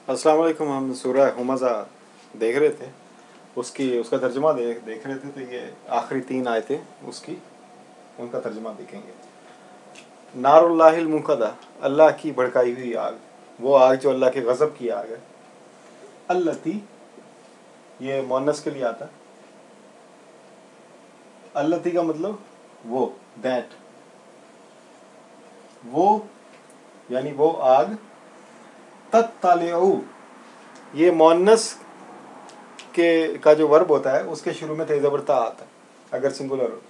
अस्सलाम वालेकुम। हम सूरह हुमज़ा देख रहे थे, उसका तर्जुमा देख रहे थे। तो ये आखिरी 3 आयतें उसकी, उनका तर्जुमा देखेंगे। नारुल्लाहिल मुक़द्दा, अल्लाह की भड़काई हुई आग, वो आग जो अल्लाह के गज़ब की आग है। अल्लती, ये मुअन्नस के लिए आता है। अल्लती का मतलब वो, दैट, वो यानी वो आग। तत्तालिउ, ये मुअन्नस के का जो वर्ब होता है उसके शुरू में ते ज़बर ता आता है अगर सिंगुलर हो।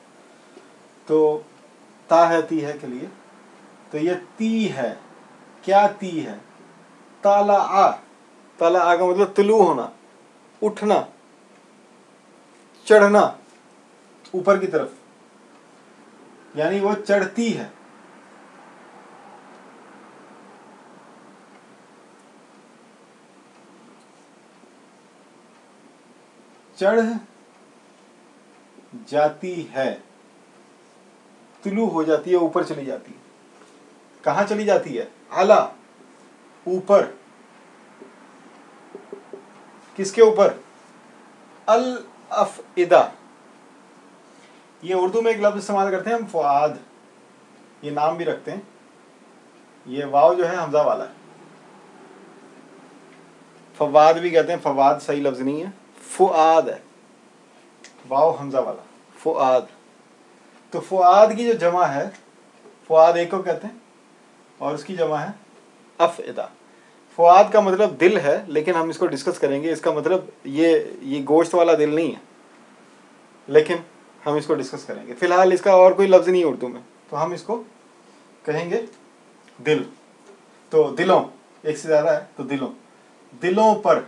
तो ता है ती है के लिए, तो ये ती है। क्या ती है? ताला आ, ताला आ का मतलब तुलू होना, उठना, चढ़ना ऊपर की तरफ, यानी वो चढ़ती है। चढ़ जाती है, तुलू हो जाती है, ऊपर चली जाती है। कहाँ चली जाती है? आला, ऊपर। किसके ऊपर? अल अफइदा। ये उर्दू में एक लफ्ज़ इस्तेमाल करते हैं हम, फुआद, ये नाम भी रखते हैं। ये वाव जो है हमजा वाला है। फवाद भी कहते हैं, फवाद सही लफ्ज़ नहीं है, फुआद है, वाव हमजा वाला, फुआद। तो फुआद की जो जमा है, फुआद एक को कहते हैं और उसकी जमा है अफइदा। फुआद का मतलब दिल है, लेकिन हम इसको डिस्कस करेंगे। इसका मतलब ये गोश्त वाला दिल नहीं है, लेकिन हम इसको डिस्कस करेंगे। फिलहाल इसका और कोई लफ्ज़ नहीं है उर्दू में, तो हम इसको कहेंगे दिल। तो दिलों, एक से ज़्यादा है तो दिलों, दिलों पर,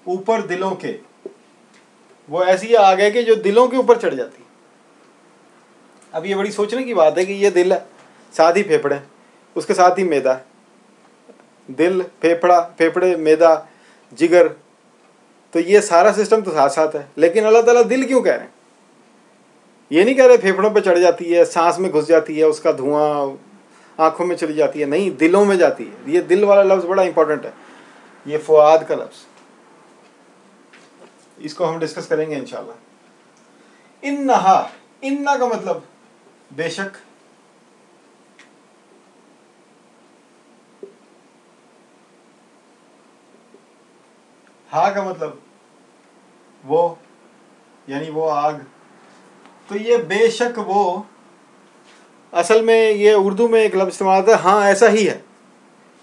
ऊपर दिलों के, वो ऐसी आग है कि जो दिलों के ऊपर चढ़ जाती है। अब ये बड़ी सोचने की बात है कि ये दिल है, साथ ही फेफड़े, उसके साथ ही मैदा, दिल, फेफड़ा, फेफड़े, मैदा, जिगर, तो ये सारा सिस्टम तो साथ साथ है। लेकिन अल्लाह ताला दिल क्यों कह रहे हैं? ये नहीं कह रहे फेफड़ों पे चढ़ जाती है, सांस में घुस जाती है, उसका धुआं आंखों में चली जाती है, नहीं, दिलों में जाती है। ये दिल वाला लफ्ज़ बड़ा इंपॉर्टेंट है, ये फुआद का लफ्ज़, इसको हम डिस्कस करेंगे इंशाल्लाह। इन्नहा, इन्ना का मतलब बेशक, हा का मतलब वो, यानी वो आग। तो ये बेशक वो, असल में ये उर्दू में एक लफ्ज़ इस्तेमाल होता है, हाँ ऐसा ही है।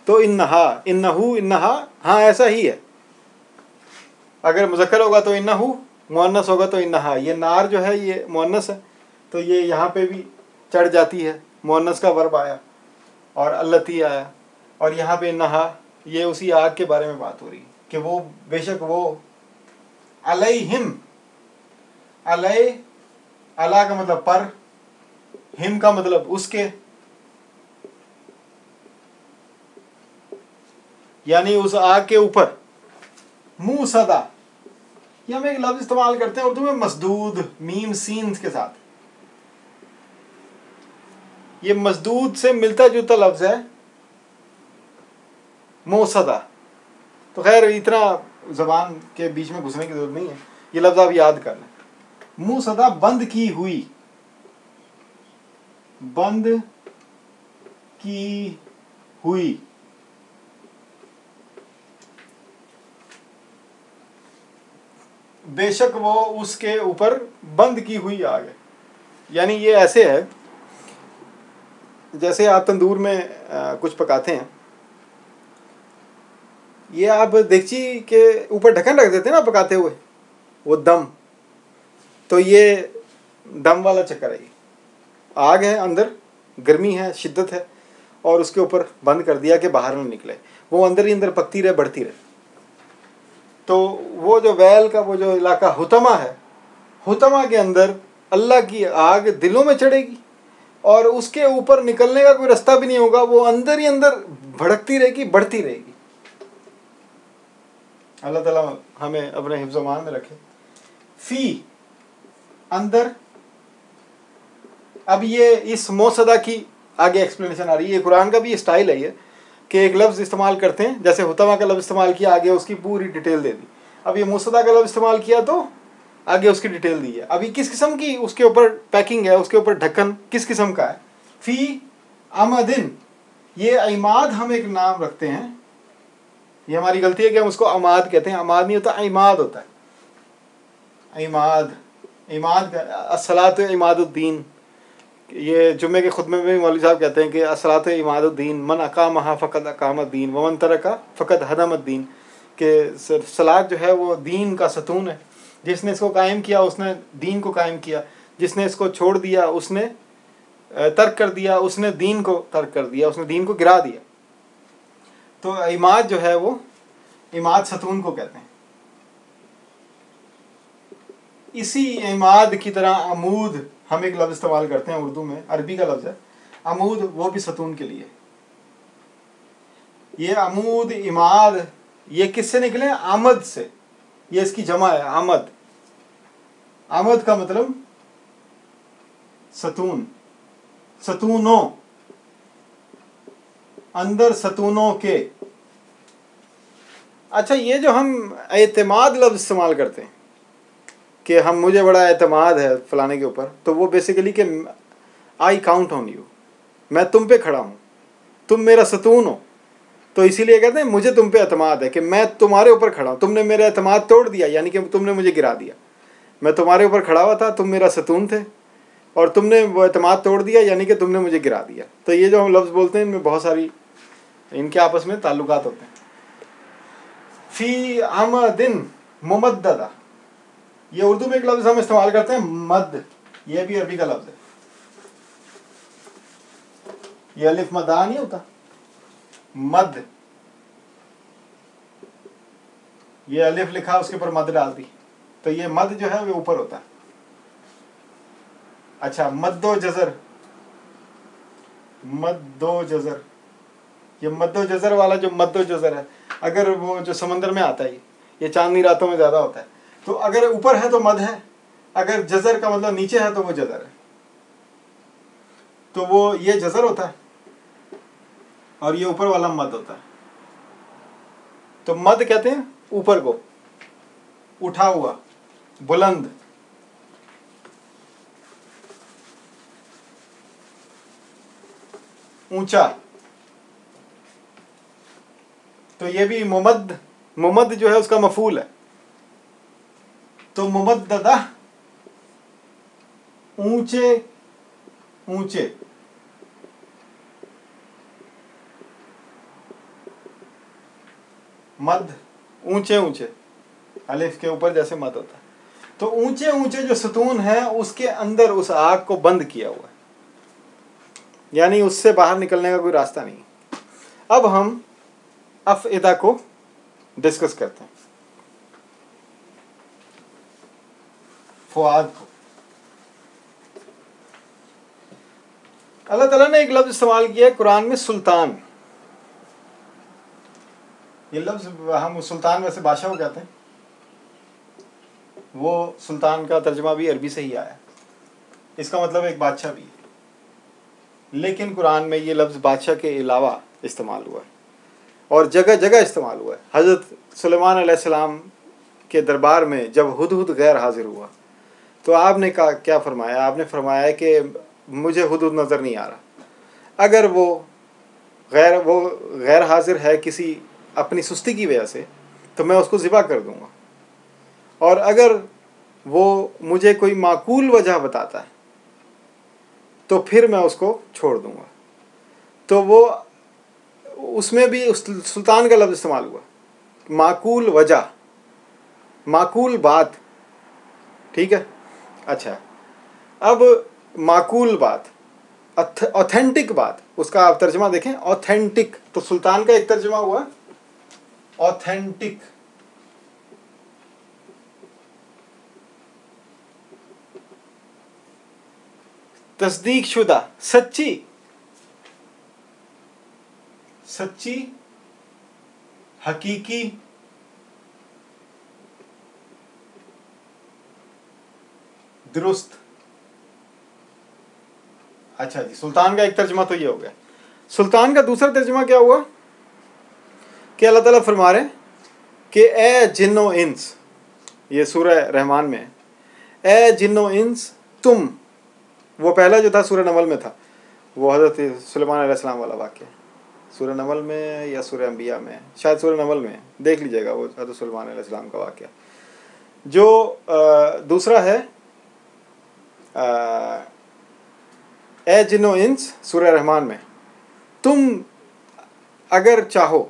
तो इन्नहा, इन्नहू, इन्नहा, हाँ ऐसा ही है। अगर मुज़क्कर होगा तो इन्नहू, मुअन्नस होगा तो इन्नहा। ये नार जो है ये मुअन्नस है, तो ये यहाँ पे भी चढ़ जाती है, मुअन्नस का वर्ब आया, और अल्लती आया, और यहाँ पे इन्नहा, ये उसी आग के बारे में बात हो रही है कि वो बेशक वो, अलैहिम, अलै, अला का मतलब पर, हिम का मतलब उसके, यानी उस आग के ऊपर। मुंह सदा, ये हम एक लफ्ज इस्तेमाल करते हैं उर्दू में मसदूद, मीम सीन के साथ। ये मसदूद से मिलता जुलता लफ्ज है मुसदा। तो खैर इतना जबान के बीच में घुसने की जरूरत नहीं है, ये लफ्ज आप याद कर लें। मुसदा, बंद की हुई, बंद की हुई। बेशक वो उसके ऊपर बंद की हुई आग है। यानी ये ऐसे है जैसे आप तंदूर में कुछ पकाते हैं, ये आप देगची के ऊपर ढक्कन रख देते हैं ना पकाते हुए, वो दम, तो ये दम वाला चक्कर है। ये आग है, अंदर गर्मी है, शिद्दत है, और उसके ऊपर बंद कर दिया कि बाहर ना निकले, वो अंदर ही अंदर पकती रहे, बढ़ती रहे। तो वो जो वैल का वो जो इलाका हुतमा है, हुतमा के अंदर अल्लाह की आग दिलों में चढ़ेगी, और उसके ऊपर निकलने का कोई रास्ता भी नहीं होगा, वो अंदर ही अंदर भड़कती रहेगी, बढ़ती रहेगी। अल्लाह ताला हमें अपने हिफ्ज़ मान में रखे। फी, अंदर। अब ये इस मोसदा की आगे एक्सप्लेनेशन आ रही है, कुरान का भी स्टाइल है ये। कि एक लफ्ज़ इस्तेमाल करते हैं, जैसे हुतमा का लफ्ज़ इस्तेमाल किया, आगे उसकी पूरी डिटेल दे दी। अब ये मुसद्दा का लफ्ज़ इस्तेमाल किया तो आगे उसकी डिटेल दी है। अभी किस किस्म की उसके ऊपर पैकिंग है, उसके ऊपर ढक्कन किस किस्म का है। फ़ी अमदिन, ये इमाद हम एक नाम रखते हैं, ये हमारी गलती है कि हम उसको अमाद कहते हैं। अमाद नहीं होता, इमाद होता है। इमाद, इमाद का अस्सलातु इमादुद्दीन, ये जुम्मे के खुतबे में मौलवी साहब कहते हैं कि अस्सलातु इमादुद्दीन, मन अकामहा फ़क़द अकामद्दीन वमन तरका फ़क़द हदमद्दीन, के सलात जो है वो दीन का सतून है। जिसने इसको कायम किया उसने दीन को कायम किया, जिसने इसको छोड़ दिया उसने तर्क कर दिया, उसने दीन को तर्क कर दिया, उसने दीन को गिरा दिया। तो इमाद जो है वो इमाद सतून को कहते हैं। इसी इमाद की तरह अमूद हम एक लफ्ज़ इस्तेमाल करते हैं उर्दू में, अरबी का लफ्ज़ है अमूद, वो भी सतून के लिए। ये अमूद इमाद ये किससे निकले? आमद से। ये इसकी जमा है आमद। आमद का मतलब सतून, सतूनों, अंदर सतूनों के। अच्छा, ये जो हम एतमाद लफ्ज़ इस्तेमाल करते हैं कि हम मुझे बड़ा एतमाद है फलाने के ऊपर, तो वो बेसिकली कि आई काउंट ऑन यू, मैं तुम पे खड़ा हूँ, तुम मेरा सतून हो। तो इसीलिए कहते हैं मुझे तुम पे एतमाद है कि मैं तुम्हारे ऊपर खड़ा हूँ। तुमने मेरा एतमाद तोड़ दिया, यानी कि तुमने मुझे गिरा दिया। मैं तुम्हारे ऊपर खड़ा हुआ था, तुम मेरा सतून थे, और तुमने वो एतमाद तोड़ दिया, यानी कि तुमने मुझे गिरा दिया। तो ये जो हम लफ्ज़ बोलते हैं इनमें बहुत सारी इनके आपस में ताल्लुकात होते हैं। फ़ी अमदिन मुमद्ददा, ये उर्दू में एक लफ्ज़ हम इस्तेमाल करते हैं मद, ये भी अरबी का लफ्ज़ है। ये अलिफ मदा नहीं होता, मद, ये अलिफ लिखा उसके ऊपर मद डाल दी, तो ये मद जो है वो ऊपर होता है। अच्छा, मद्दो जज़र, मद्दो जज़र, ये मद्दो जज़र वाला जो मद्दो जज़र है, अगर वो जो समंदर में आता है, ये चांदनी रातों में ज़्यादा होता है, तो अगर ऊपर है तो मद है, अगर जज़र का मतलब नीचे है तो वो जज़र है। तो वो ये जज़र होता है और ये ऊपर वाला मद होता है। तो मद कहते हैं ऊपर को, उठा हुआ, बुलंद। ऊंचा, तो ये भी मुमद्द, मुमद्द जो है उसका मफूल है। तो मुमद्ददा, ऊंचे ऊंचे, मद ऊंचे ऊंचे, अलिफ के ऊपर जैसे मद होता है। तो ऊंचे ऊंचे जो सतून है उसके अंदर उस आग को बंद किया हुआ है, यानी उससे बाहर निकलने का कोई रास्ता नहीं। अब हम अफ़इदा को डिस्कस करते हैं, फुआद को। अल्लाह ताला ने एक लफ्ज़ इस्तेमाल किया है कुरान में, सुल्तान। ये लफ्ज़ हम सुल्तान वैसे बादशाह को कहते हैं, वो सुल्तान का तर्जुमा भी अरबी से ही आया, इसका मतलब एक बादशाह भी है। लेकिन कुरान में ये लफ्ज़ बादशाह के अलावा इस्तेमाल हुआ है और जगह जगह इस्तेमाल हुआ है। हज़रत सुलेमान अलैहिस्सलाम के दरबार में जब हुदहुद गैर हाजिर हुआ तो आपने क्या फरमाया? आपने फरमाया कि मुझे हुदहुद नज़र नहीं आ रहा। अगर वो गैर हाजिर है किसी अपनी सुस्ती की वजह से तो मैं उसको ज़िबा कर दूँगा, और अगर वो मुझे कोई माकूल वजह बताता है तो फिर मैं उसको छोड़ दूँगा। तो वो उसमें भी उस सुल्तान का लफ्ज़ इस्तेमाल हुआ, माकूल वजह, माकूल बात। ठीक है, अच्छा, अब माकूल बात, ऑथेंटिक बात, उसका आप तर्जमा देखें ऑथेंटिक। तो सुल्तान का एक तर्जमा हुआ ऑथेंटिक, तस्दीक शुदा, सच्ची, सच्ची, हकीकी, दुरुस्त। अच्छा जी, सुल्तान का एक तर्जमा तो ये हो गया। सुल्तान का दूसरा तर्जमा क्या हुआ? कि अल्लाह ताला फरमा रहे हैं कि ए जिन्नो इंस, ये सूरह रहमान में है, ए जिन्नो इंस तुम, वो पहला जो था सूरह नमल में था, वो हज़रत सुलेमान अलैहिस्सलाम वाला वाक़या, सूरह नमल में या सूरह अंबिया में, शायद सूरह नमल में, देख लीजिएगा वो हज़रत सुलेमान अलैहिस्सलाम का वाक़या। जो दूसरा है ए जिन्नो इंस सूरह रहमान में, तुम अगर चाहो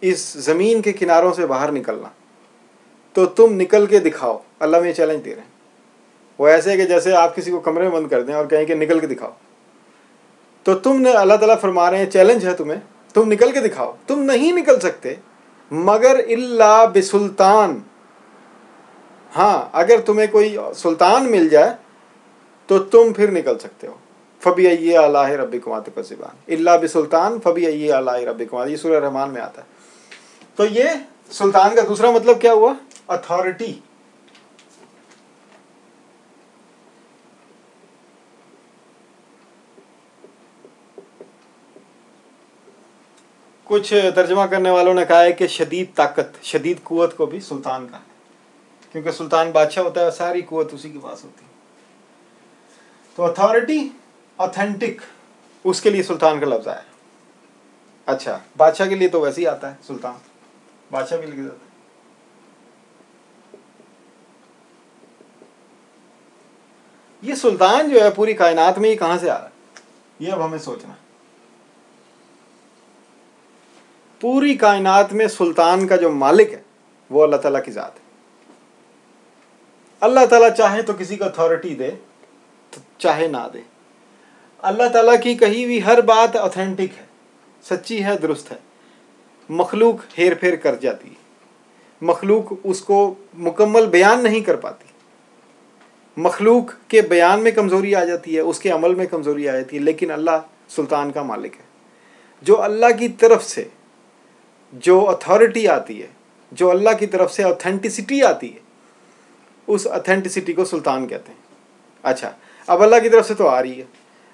इस ज़मीन के किनारों से बाहर निकलना तो तुम निकल के दिखाओ। अल्लाह में चैलेंज दे रहे हैं। वो ऐसे है कि जैसे आप किसी को कमरे में बंद कर दें और कहें कि निकल के दिखाओ, तो तुमने, अल्लाह ताला फरमा रहे हैं चैलेंज है तुम्हें, तुम निकल के दिखाओ। तुम नहीं निकल सकते मगर इल्ला बिसुल्तान, हाँ अगर तुम्हें कोई सुल्तान मिल जाए तो तुम फिर निकल सकते हो। फ़बी आलाहि रब्बिकुमा तुकज़्ज़िबान, इल्ला बिसुल्तान फ़बी आलाहि रब्बिकुमा, ये सूरह रहमान में आता है। तो ये सुल्तान का दूसरा मतलब क्या हुआ? अथॉरिटी। कुछ तर्जमा करने वालों ने कहा है कि शदीद ताकत, शदीद कुव्वत को भी सुल्तान का है, क्योंकि सुल्तान बादशाह होता है, सारी कुव्वत उसी के पास होती है। तो अथॉरिटी, ऑथेंटिक, उसके लिए सुल्तान का लफ्ज़ आया। अच्छा, बादशाह के लिए तो वैसे ही आता है सुल्तान, बादशाह भी लिख देता है। ये सुल्तान जो है पूरी कायनात में ये कहाँ से आ रहा है, ये अब हमें सोचना। पूरी कायनात में सुल्तान का जो मालिक है वो अल्लाह ताला की ज़ात है। अल्लाह ताला चाहे तो किसी को अथॉरिटी दे, तो चाहे ना दे। अल्लाह ताला की कही हुई हर बात ऑथेंटिक है, सच्ची है, दुरुस्त है। मखलूक हेर फेर कर जाती है, मखलूक उसको मुकम्मल बयान नहीं कर पाती, मखलूक के बयान में कमज़ोरी आ जाती है, उसके अमल में कमज़ोरी आ जाती है। लेकिन अल्लाह सुल्तान का मालिक है। जो अल्लाह की तरफ से जो अथॉरिटी आती है, जो अल्लाह की तरफ से ऑथेंटिसिटी आती है, उस ऑथेंटिसिटी को सुल्तान कहते हैं। अच्छा, अब अल्लाह की तरफ से तो आ रही है,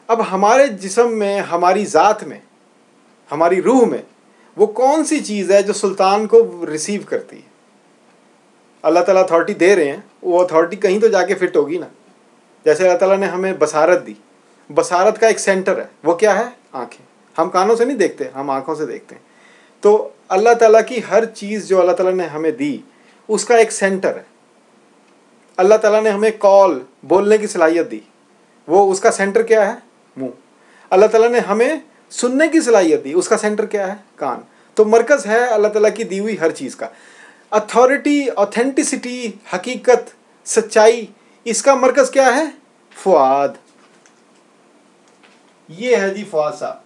अब हमारे जिस्म में, हमारी ज़ात में, हमारी रूह में वो कौन सी चीज़ है जो सुल्तान को रिसीव करती है? अल्लाह ताला अथॉरिटी दे रहे हैं, वो अथॉरिटी कहीं तो जाके फिट होगी ना। जैसे अल्लाह ताला ने हमें बसारत दी, बसारत का एक सेंटर है, वो क्या है? आँखें। हम कानों से नहीं देखते, हम आँखों से देखते हैं। तो अल्लाह ताला की हर चीज़ जो अल्लाह ताला ने हमें दी, उसका एक सेंटर है। अल्लाह ताला ने हमें कॉल, बोलने की सलाहियत दी, वो उसका सेंटर क्या है? मुंह। अल्लाह ताला ने हमें सुनने की सलाहियत दी, उसका सेंटर क्या है? कान। तो मरकज़ है अल्लाह ताला की दी हुई हर चीज़ का। अथॉरिटी, ऑथेंटिसिटी, हकीकत, सच्चाई, इसका मरकज़ क्या है? फुआद। ये है जी फुआद साहब।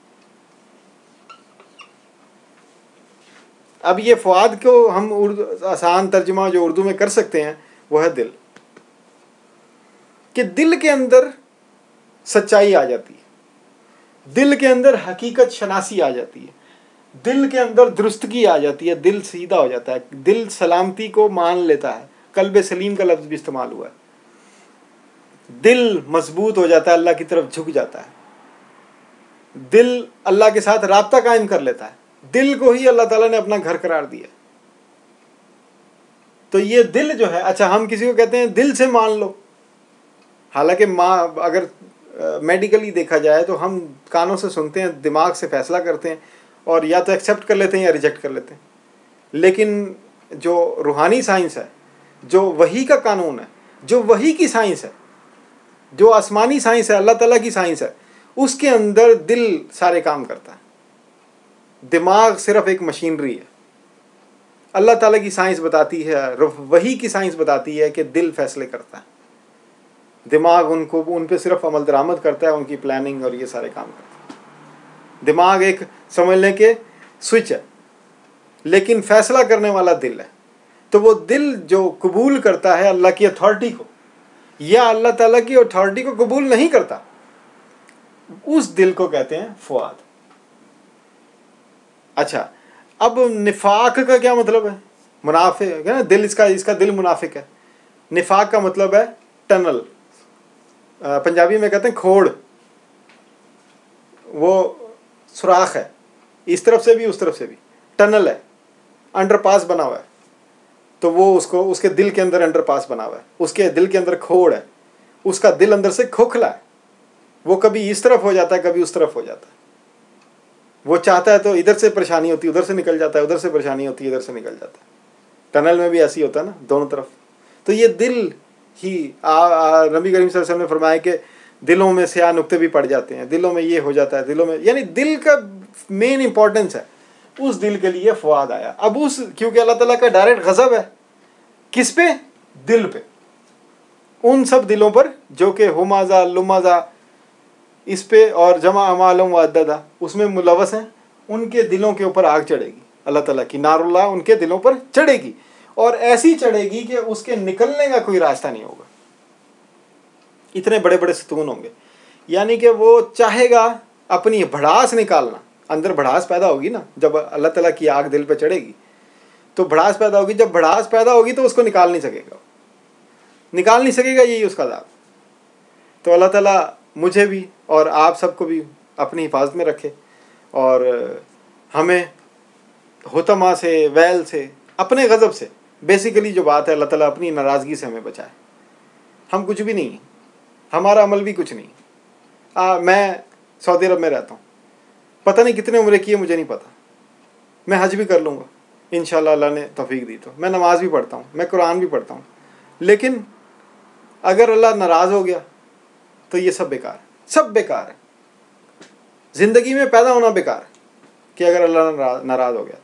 अब ये फुआद को हम आसान तर्जुमा जो उर्दू में कर सकते हैं वो है दिल। कि दिल के अंदर सच्चाई आ जाती है, दिल के अंदर हकीकत शनासी आ जाती है, दिल के अंदर दुरुस्तगी आ जाती है, दिल सीधा हो जाता है, दिल सलामती को मान लेता है। कल्ब सलीम का लफ्ज़ भी इस्तेमाल हुआ है। दिल मजबूत हो जाता है, अल्लाह की तरफ झुक जाता है, दिल अल्लाह के साथ राब्ता कायम कर लेता है। दिल को ही अल्लाह ताला ने अपना घर करार दिया। तो ये दिल जो है, अच्छा हम किसी को कहते हैं दिल से मान लो, हालांकि माँ, अगर मेडिकली देखा जाए तो हम कानों से सुनते हैं, दिमाग से फैसला करते हैं और या तो एक्सेप्ट कर लेते हैं या रिजेक्ट कर लेते हैं। लेकिन जो रूहानी साइंस है, जो वही का कानून है, जो वही की साइंस है, जो आसमानी साइंस है, अल्लाह ताला की साइंस है, उसके अंदर दिल सारे काम करता है। दिमाग सिर्फ एक मशीनरी है। अल्लाह ताला की साइंस बताती है, वही की साइंस बताती है कि दिल फैसले करता है, दिमाग उनको, उन पे सिर्फ अमल दरामद करता है, उनकी प्लानिंग और ये सारे काम करता है। दिमाग एक समझ लें कि स्विच है, लेकिन फैसला करने वाला दिल है। तो वो दिल जो कबूल करता है अल्लाह की अथॉरिटी को या अल्लाह ताला की अथॉरिटी को कबूल नहीं करता, उस दिल को कहते हैं फुआद। अच्छा, अब निफाक का क्या मतलब है? मुनाफिक है ना दिल, इसका दिल मुनाफिक है। निफाक का मतलब है टनल, पंजाबी में कहते हैं खोड़, वो सुराख है, इस तरफ से भी उस तरफ से भी। टनल है, अंडरपास बना हुआ है, तो वो उसको उसके दिल के अंदर अंडरपास बना हुआ है, उसके दिल के अंदर खोड़ है, उसका दिल अंदर से खोखला है, वो कभी इस तरफ हो जाता है कभी उस तरफ हो जाता है, वो चाहता है तो इधर से परेशानी होती है उधर से निकल जाता है, उधर से परेशानी होती है इधर से निकल जाता है। टनल में भी ऐसी होता है ना, दोनों तरफ। तो ये दिल ही नबी करीम सल्लल्लाहु अलैहि वसल्लम ने फरमाया कि दिलों में स्याह नुक्ते भी पड़ जाते हैं, दिलों में ये हो जाता है, दिलों में, यानी दिल का मेन इंपॉर्टेंस है। उस दिल के लिए फवाद आया। अब उस, क्योंकि अल्लाह ताला का डायरेक्ट गज़ब है किस पे? दिल पे, उन सब दिलों पर जो कि हुमाजा लुमाजा इस पे और जमा अमालम वद्दा उसमें मुलवस हैं, उनके दिलों के ऊपर आग चढ़ेगी। अल्लाह ताला की नारुल्लाह उनके दिलों पर चढ़ेगी, और ऐसी चढ़ेगी कि उसके निकलने का कोई रास्ता नहीं होगा। इतने बड़े बड़े सतून होंगे, यानी कि वो चाहेगा अपनी भड़ास निकालना, अंदर भड़ास पैदा होगी ना, जब अल्लाह ताला की आग दिल पे चढ़ेगी तो भड़ास पैदा होगी। जब भड़ास पैदा होगी तो उसको निकाल नहीं सकेगा, निकाल नहीं सकेगा, यही उसका अज़ाब। तो अल्लाह ताला मुझे भी और आप सबको भी अपनी हिफाजत में रखे, और हमें हुतमा से, वैल से, अपने गज़ब से, बेसिकली जो बात है अल्लाह ताला अपनी नाराज़गी से हमें बचाए। हम कुछ भी नहीं, हमारा अमल भी कुछ नहीं। मैं सऊदी अरब में रहता हूँ, पता नहीं कितने उम्र की है मुझे नहीं पता, मैं हज भी कर लूँगा इंशाल्लाह, अल्लाह ने तौफीक दी तो। मैं नमाज़ भी पढ़ता हूँ, मैं कुरान भी पढ़ता हूँ, लेकिन अगर अल्लाह नाराज़ हो गया तो ये सब बेकार है, सब बेकार है। ज़िंदगी में पैदा होना बेकार है कि अगर अल्लाह नाराज़ हो गया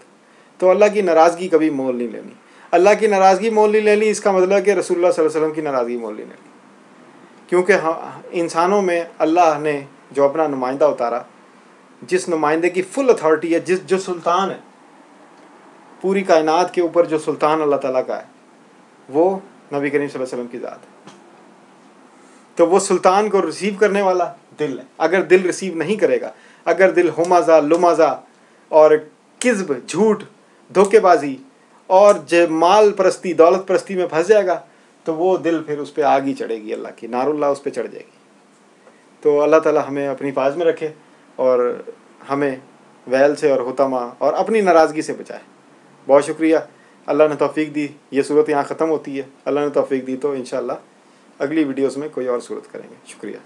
तो अल्लाह की नाराज़गी कभी मोल नहीं लेनी। अल्लाह की नाराज़गी मोल नहीं लेनी, इसका मतलब है कि रसूलुल्लाह सल्लल्लाहु अलैहि वसल्लम की नाराज़गी मोल नहीं लेनी। क्योंकि हाँ, इंसानों में अल्लाह ने जो अपना नुमाइंदा उतारा, जिस नुमाइंदे की फुल अथॉरिटी है, जो सुल्तान है पूरी कायनात के ऊपर, जो सुल्तान अल्लाह ताला का है, वो नबी करीम सल्लल्लाहु अलैहि वसल्लम की ज़ात है। तो वो सुल्तान को रिसीव करने वाला दिल है। अगर दिल रिसीव नहीं करेगा, अगर दिल हुमाजा लुमाजा और किज़्ब, झूठ, धोखेबाजी और माल परस्ती, दौलत परस्ती में फंस जाएगा, तो वो दिल फिर उस पर आग ही चढ़ेगी, अल्लाह की नारुल्लाह उस पर चढ़ जाएगी। तो अल्लाह ताला हमें अपनी हिफाज़त में रखे और हमें वैल से और हुतमा और अपनी नाराज़गी से बचाए। बहुत शुक्रिया, अल्लाह ने तौफीक दी। ये सूरत यहाँ ख़त्म होती है, अल्लाह ने तौफीक दी तो इंशाअल्लाह अगली वीडियोस में कोई और सूरत करेंगे। शुक्रिया।